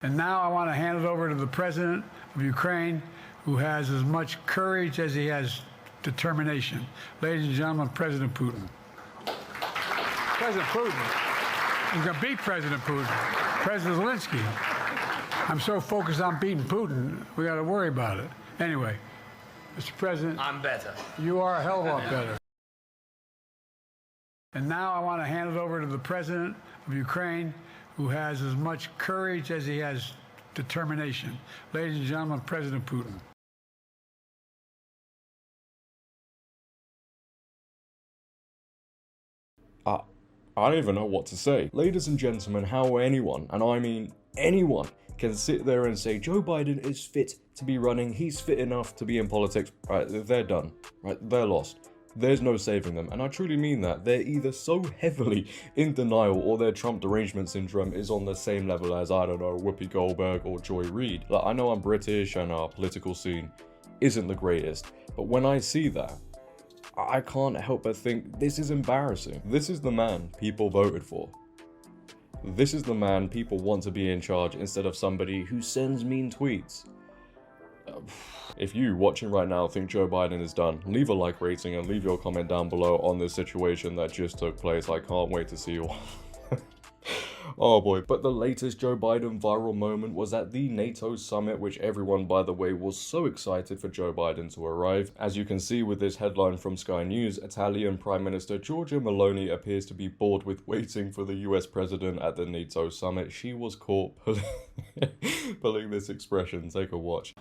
And now I want to hand it over to the president of Ukraine, who has as much courage as he has determination. Ladies and gentlemen, President Putin. President Putin. We're going to beat President Putin. President Zelensky. I'm so focused on beating Putin, we got to worry about it. Anyway, Mr. President. I'm better. You are a hell of a lot better. And now I want to hand it over to the president of Ukraine, who has as much courage as he has determination. Ladies and gentlemen, President Putin. I don't even know what to say. Ladies and gentlemen, how anyone, and I mean anyone, can sit there and say Joe Biden is fit to be running, he's fit enough to be in politics, right, they're done, right, they're lost. There's no saving them, and I truly mean that. They're either so heavily in denial or their Trump derangement syndrome is on the same level as, I don't know, Whoopi Goldberg or Joy Reid. Like, I know I'm British and our political scene isn't the greatest, but when I see that, I can't help but think this is embarrassing. This is the man people voted for. This is the man people want to be in charge instead of somebody who sends mean tweets. If you watching right now think Joe Biden is done, leave a like rating and leave your comment down below on this situation that just took place. I can't wait to see you. Oh boy. But the latest Joe Biden viral moment was at the NATO summit, which everyone, by the way, was so excited for Joe Biden to arrive. As you can see with this headline from Sky News, Italian Prime Minister Giorgia Meloni appears to be bored with waiting for the US president at the NATO summit. She was caught pulling this expression. Take a watch.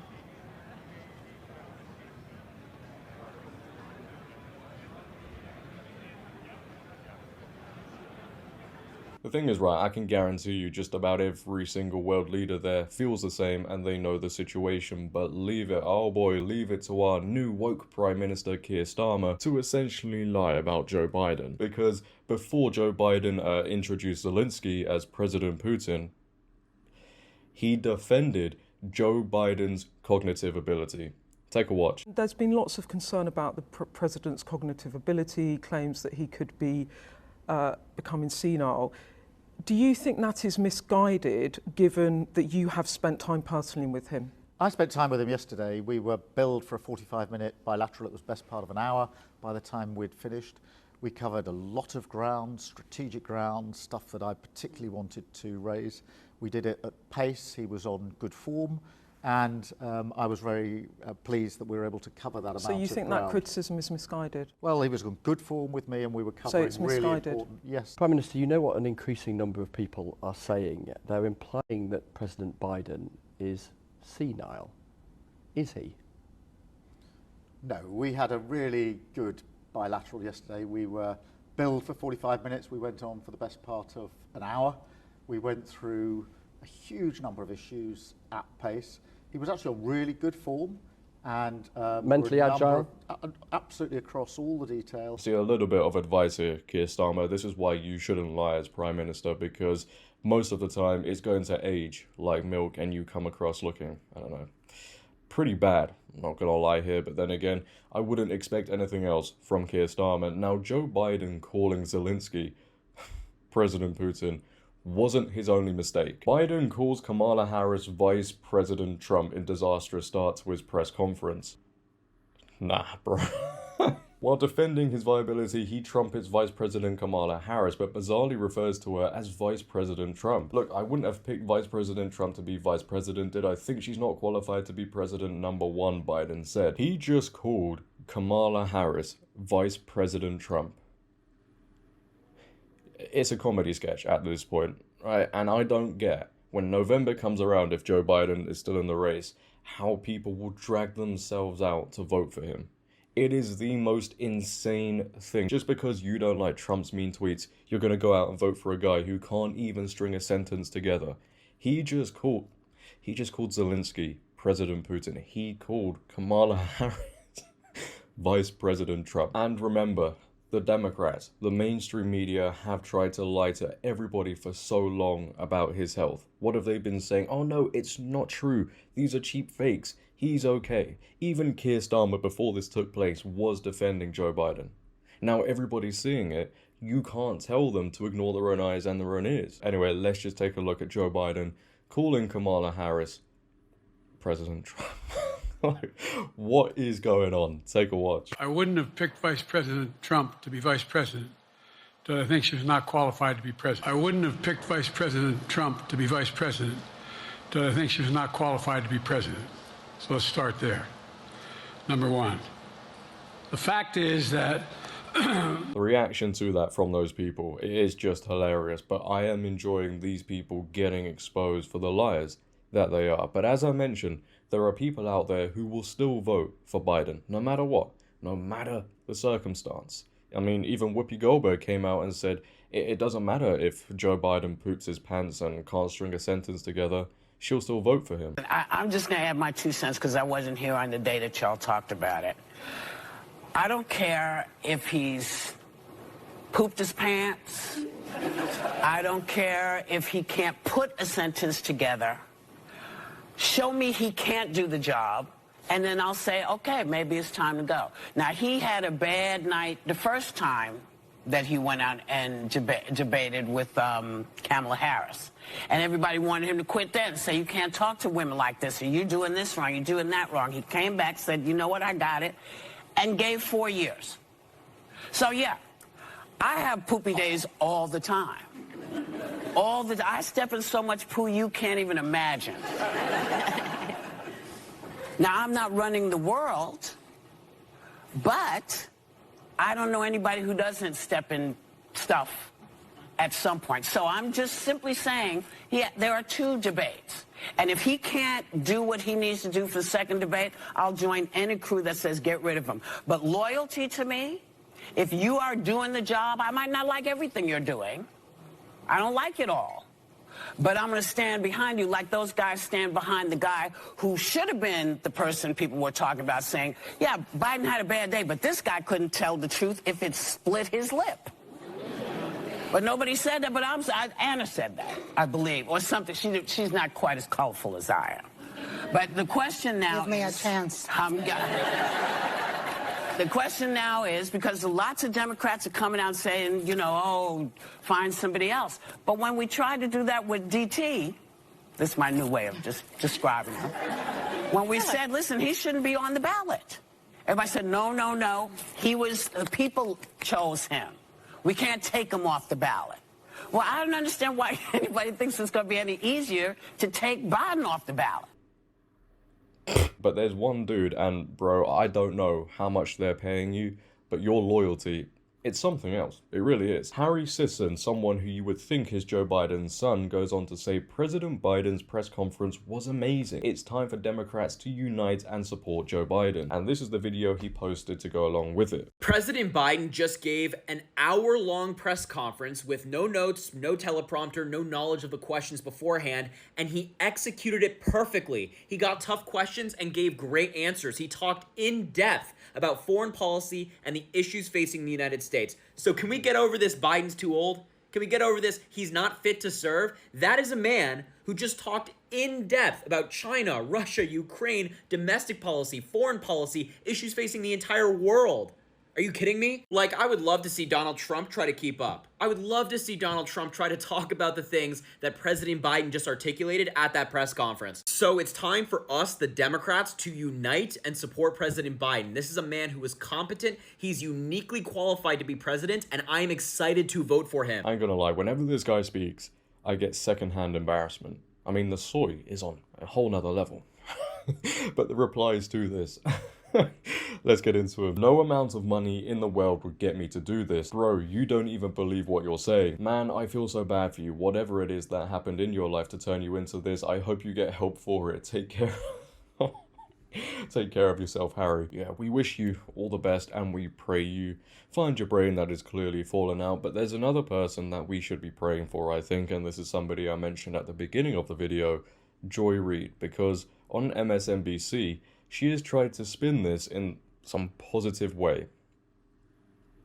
The thing is, right, I can guarantee you just about every single world leader there feels the same and they know the situation, but leave it, oh boy, leave it to our new woke Prime Minister Keir Starmer to essentially lie about Joe Biden. Because before Joe Biden introduced Zelensky as President Putin, he defended Joe Biden's cognitive ability. Take a watch. There's been lots of concern about the president's cognitive ability, claims that he could be becoming senile. Do you think that is misguided, given that you have spent time personally with him? I spent time with him yesterday. We were billed for a 45-minute bilateral. It was best part of an hour by the time we'd finished. We covered a lot of ground, strategic ground, stuff that I particularly wanted to raise. We did it at pace. He was on good form. And I was very pleased that we were able to cover that amount of ground. So you think that criticism is misguided? Well, he was on good form with me and we were covering so it's really misguided. important. Yes. Prime Minister, you know what an increasing number of people are saying? They're implying that President Biden is senile. Is he? No, we had a really good bilateral yesterday. We were billed for 45 minutes. We went on for the best part of an hour. We went through a huge number of issues at pace. He was actually on really good form and mentally agile, absolutely across all the details. See, a little bit of advice here, Keir Starmer. This is why you shouldn't lie as Prime Minister, because most of the time it's going to age like milk and you come across looking, I don't know, pretty bad. I'm not gonna lie here, but then again, I wouldn't expect anything else from Keir Starmer. Now, Joe Biden calling Zelensky President Putin wasn't his only mistake. Biden calls Kamala Harris Vice President Trump in disastrous start to his press conference. Nah, bro. While defending his viability, he trumpets Vice President Kamala Harris, but bizarrely refers to her as Vice President Trump. Look, I wouldn't have picked Vice President Trump to be Vice President, did I? Think she's not qualified to be President number one, Biden said. He just called Kamala Harris Vice President Trump. It's a comedy sketch at this point, right? And I don't get, when November comes around, if Joe Biden is still in the race, how people will drag themselves out to vote for him. It is the most insane thing. Just because you don't like Trump's mean tweets, you're going to go out and vote for a guy who can't even string a sentence together. He just called Zelensky President Putin. He called Kamala Harris Vice President Trump. And remember, the Democrats, the mainstream media have tried to lie to everybody for so long about his health. What have they been saying? Oh no, it's not true. These are cheap fakes. He's okay. Even Keir Starmer, before this took place, was defending Joe Biden. Now everybody's seeing it. You can't tell them to ignore their own eyes and their own ears. Anyway, let's just take a look at Joe Biden calling Kamala Harris President Trump. Like, what is going on? Take a watch. I wouldn't have picked Vice President Trump to be vice president, but I think she was not qualified to be president. I wouldn't have picked Vice President Trump to be vice president, but I think she was not qualified to be president. So let's start there. Number one. The fact is that the reaction to that from those people, it is just hilarious, but I am enjoying these people getting exposed for the liars that they are. But as I mentioned, there are people out there who will still vote for Biden, no matter what, no matter the circumstance. I mean, even Whoopi Goldberg came out and said, it doesn't matter if Joe Biden poops his pants and can't string a sentence together, she'll still vote for him. I'm just going to add my 2 cents because I wasn't here on the day that y'all talked about it. I don't care if he's pooped his pants. I don't care if he can't put a sentence together. Show me he can't do the job, and then I'll say, okay, maybe it's time to go. Now, he had a bad night the first time that he went out and debated with Kamala Harris. And everybody wanted him to quit then and say, you can't talk to women like this, or you're doing this wrong, you're doing that wrong. He came back, said, you know what, I got it, and gave 4 years. So, yeah, I have poopy days all the time. I step in so much poo you can't even imagine. Now, I'm not running the world, but I don't know anybody who doesn't step in stuff at some point. So I'm just simply saying, yeah, there are 2 debates. And if he can't do what he needs to do for the second debate, I'll join any crew that says get rid of him. But loyalty to me, if you are doing the job, I might not like everything you're doing. I don't like it all. But I'm going to stand behind you like those guys stand behind the guy who should have been the person people were talking about saying, yeah, Biden had a bad day, but this guy couldn't tell the truth if it split his lip. But nobody said that, but Anna said that, I believe, or something. She's not quite as colorful as I am. But the question now Give me a chance. The question now is, because lots of Democrats are coming out saying, you know, oh, find somebody else. But when we tried to do that with DT, this is my new way of just describing him. When we said, listen, he shouldn't be on the ballot. Everybody said, no, no, no. The people chose him. We can't take him off the ballot. Well, I don't understand why anybody thinks it's going to be any easier to take Biden off the ballot. But there's one dude, and bro, I don't know how much they're paying you, but your loyalty, it's something else. It really is. Harry Sisson, someone who you would think is Joe Biden's son, goes on to say President Biden's press conference was amazing. It's time for Democrats to unite and support Joe Biden. And this is the video he posted to go along with it. President Biden just gave an hour-long press conference with no notes, no teleprompter, no knowledge of the questions beforehand, and he executed it perfectly. He got tough questions and gave great answers. He talked in depth about foreign policy and the issues facing the United States. So can we get over this Biden's too old? Can we get over this he's not fit to serve? That is a man who just talked in depth about China, Russia, Ukraine, domestic policy, foreign policy, issues facing the entire world. Are you kidding me? Like, I would love to see Donald Trump try to keep up. I would love to see Donald Trump try to talk about the things that President Biden just articulated at that press conference. So it's time for us, the Democrats, to unite and support President Biden. This is a man who is competent, he's uniquely qualified to be president, and I am excited to vote for him. I ain't gonna lie, whenever this guy speaks, I get secondhand embarrassment. I mean, the soy is on a whole nother level. But the replies to this... Let's get into it. No amount of money in the world would get me to do this. Bro, you don't even believe what you're saying. Man, I feel so bad for you. Whatever it is that happened in your life to turn you into this, I hope you get help for it. Take care. Take care of yourself, Harry. Yeah, we wish you all the best and we pray you find your brain that is clearly fallen out. But there's another person that we should be praying for, I think, and this is somebody I mentioned at the beginning of the video, Joy Reid, because on MSNBC, she has tried to spin this in some positive way.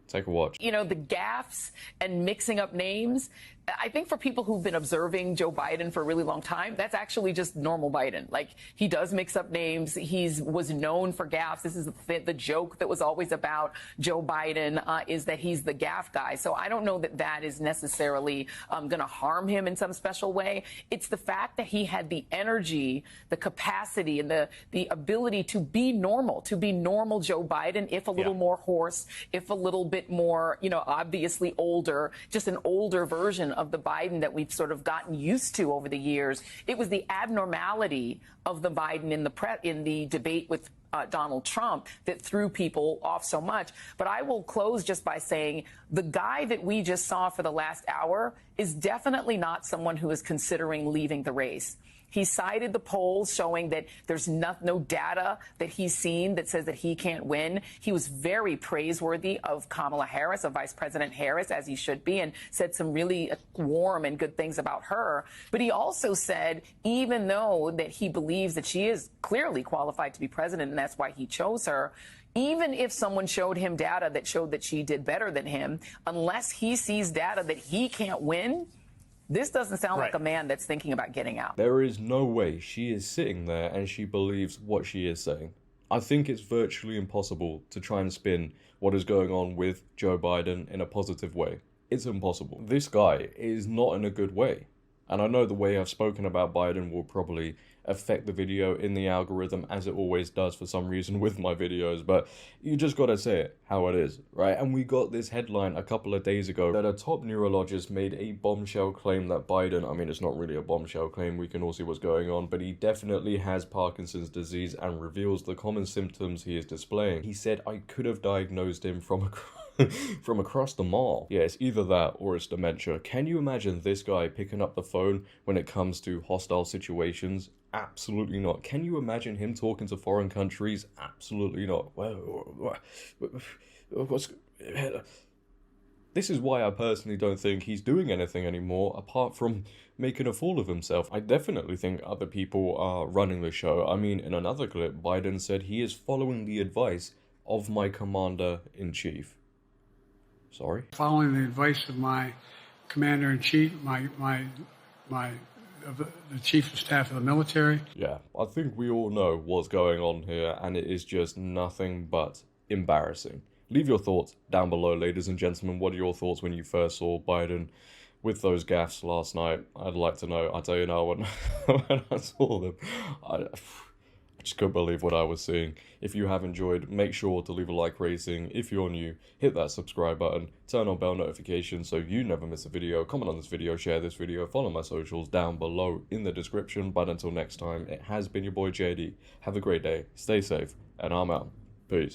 Take a watch. You know, the gaffes and mixing up names, I think for people who've been observing Joe Biden for a really long time, that's actually just normal Biden. Like, he does mix up names. Was known for gaffes. This is the joke that was always about Joe Biden, is that he's the gaffe guy. So I don't know that that is necessarily going to harm him in some special way. It's the fact that he had the energy, the capacity, and the ability to be normal Joe Biden, if a little more hoarse, if a little bit more, obviously older, just an older version of the Biden that we've sort of gotten used to over the years. It was the abnormality of the Biden in the debate with Donald Trump that threw people off so much. But I will close just by saying the guy that we just saw for the last hour is definitely not someone who is considering leaving the race. He cited the polls showing that there's no data that he's seen that says that he can't win. He was very praiseworthy of Kamala Harris, of Vice President Harris, as he should be, and said some really warm and good things about her. But he also said, even though that he believes that she is clearly qualified to be president, and that's why he chose her, even if someone showed him data that showed that she did better than him, unless he sees data that he can't win, this doesn't sound like a man that's thinking about getting out. There is no way she is sitting there and she believes what she is saying. I think it's virtually impossible to try and spin what is going on with Joe Biden in a positive way. It's impossible. This guy is not in a good way. And I know the way I've spoken about Biden will probably affect the video in the algorithm, as it always does for some reason with my videos, but you just gotta say it how it is, right? And we got this headline a couple of days ago that a top neurologist made a bombshell claim that Biden, I mean, it's not really a bombshell claim, we can all see what's going on, but he definitely has Parkinson's disease and reveals the common symptoms he is displaying. He said, I could have diagnosed him from across the mall. Yeah, it's either that or it's dementia. Can you imagine this guy picking up the phone when it comes to hostile situations? Absolutely not. Can you imagine him talking to foreign countries? Absolutely not. This is why I personally don't think he's doing anything anymore apart from making a fool of himself. I definitely think other people are running the show. I mean, in another clip, Biden said he is following the advice of my commander-in-chief. Sorry? Following the advice of my commander-in-chief, the chief of staff of the military. Yeah, I think we all know what's going on here, and it is just nothing but embarrassing. Leave your thoughts down below, ladies and gentlemen. What are your thoughts when you first saw Biden with those gaffes last night? I'd like to know. I tell you now, when I saw them, I just couldn't believe what I was seeing. If you have enjoyed, make sure to leave a like rating. If you're new, hit that subscribe button, turn on bell notifications so you never miss a video, comment on this video, share this video, follow my socials down below in the description. But until next time, it has been your boy JD. Have a great day, stay safe, and I'm out. Peace.